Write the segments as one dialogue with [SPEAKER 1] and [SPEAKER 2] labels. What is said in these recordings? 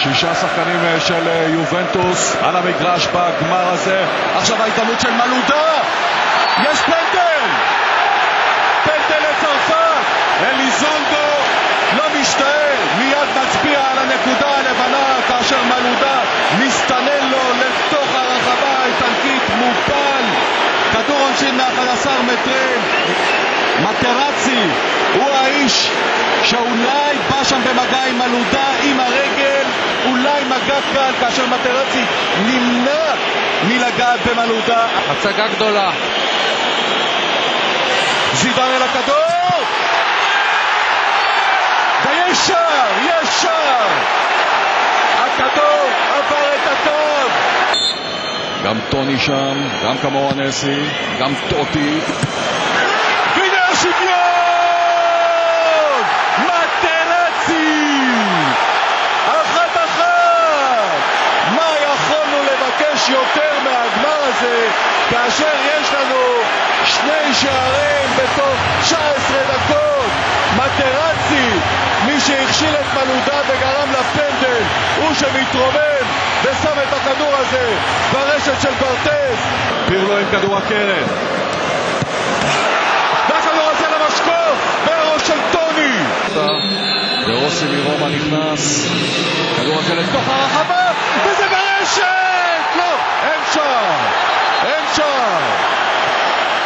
[SPEAKER 1] שישה שחקנים של יובנטוס על המגרש בגמר הזה. עכשיו ההתעמלות של מלודה, יש פנדל! פנדל לצרפת! אליזונדו לא משתעל, מיד מצביע על הנקודה הלבנה כאשר מלודה מסתנן לו לתוך הרחבה האיטלקית, מופל, כדור עונשין מ-11 מטרים. מטרצי הוא האיש שאולי בא שם במגע עם מלודה עם הרגל, אולי מגע קל, כאשר מטרצי נמנע מלגעת במלודה.
[SPEAKER 2] הצגה גדולה.
[SPEAKER 1] זידן אל הכדור, ויש שער, יש שער. הכדור עבר את הקו. גם טוני שם, גם כמוהו אנסי, גם טוטי. והנה השוויון! מטרצי! 1-1! מה יכולנו לבקש יותר מהגמר הזה, כאשר יש לנו שני שערים בתוך 19 דקות. מטרצי, מי שהכשיל את מלודה וגרם לפנדל, הוא שמתרומם ושם את הכדור הזה ברשת של ברטז. פירלו עם כדור הקרן, והכדור הזה למשקוף בראש של טוני, ורוסי מרומא נכנס, כדור הזה לתוך הרחבה וזה ברשת. לא, אין שער, אין שער,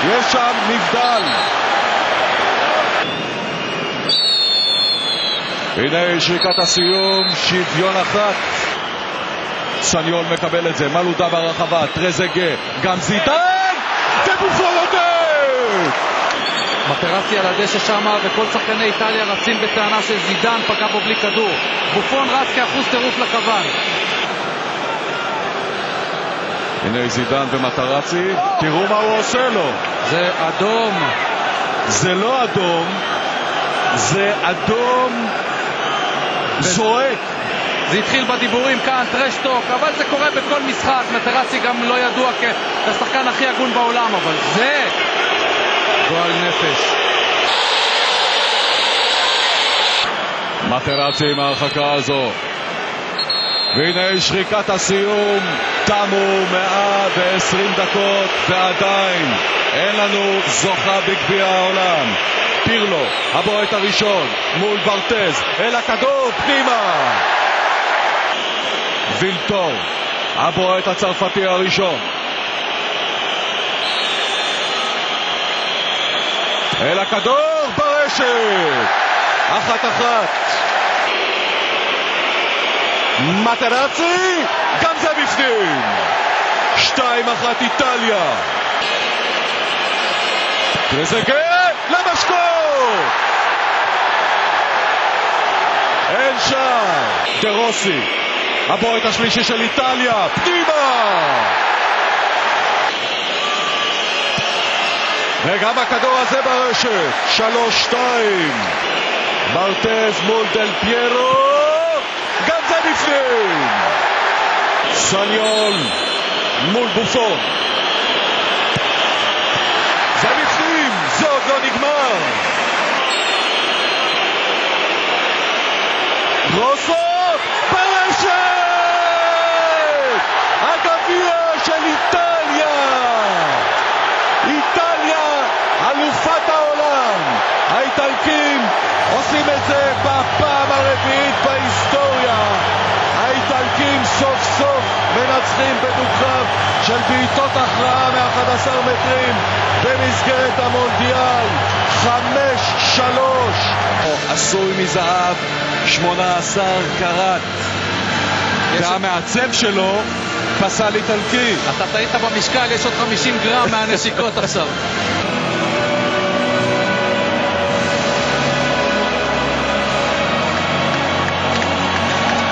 [SPEAKER 1] יש שם נבדל. הנה שריקת הסיום, שוויון אחת. סניול מקבל את זה, מלודה ברחבה, טרזגה, גם זידן, ובופון עודד.
[SPEAKER 2] מטרצי על הדשא שמה, וכל שחקני איטליה רצים בטענה שזידן פגע בו בלי כדור. בופון רץ כאחוז טירוף לכוון.
[SPEAKER 1] הנה זידן ומטרצי, תראו מה הוא עושה לו.
[SPEAKER 2] זה אדום.
[SPEAKER 1] זה לא אדום, זה אדום זועק.
[SPEAKER 2] זה התחיל בדיבורים כאן, טרשטוק, אבל זה קורה בכל משחק. מטרצי גם לא ידוע כשחקן הכי הגון בעולם, אבל זה גועל נפש.
[SPEAKER 1] מטרצי עם ההרחקה הזו, והנה שריקת הסיום. תמו 120 דקות ועדיין אין לנו זוכה בגביע העולם. פירלו, הבועט הראשון מול ברטז, אל הכדור פנימה. וילטור, הבועט הצרפתי הראשון, אל הכדור ברשת. 1-1. מטרצי, גם זה בפנים. 2-1 איטליה. טרזגה למשקוף, אין שער. דרוסי, הבועט השלישי של איטליה, פנימה. וגם הכדור הזה ברשת. 3-2. ברטז מול דל פיירו, גם זה בפנים. סניול מול בופון, זה בפנים, זה עוד לא נגמר. רוסו ברשת, הגביע של איטליה. איטליה אלופת העולם. האיטלקים עושים את זה בפעם הרביעית בהיסטוריה. האיטלקים סוף סוף מנצחים בדו-קרב של בעיטות הכרעה מ-11 מטרים במסגרת המונדיאל. 5-3. עשוי מזהב, 18 קראט. והמעצב שלו פסל איטלקי.
[SPEAKER 2] אתה טעית במשקל, יש עוד 50 גרם מהנשיקות עכשיו.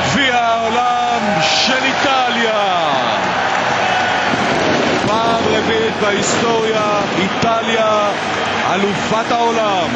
[SPEAKER 1] גביע העולם של איטליה. פעם רביעית בהיסטוריה, איטליה אלופת העולם.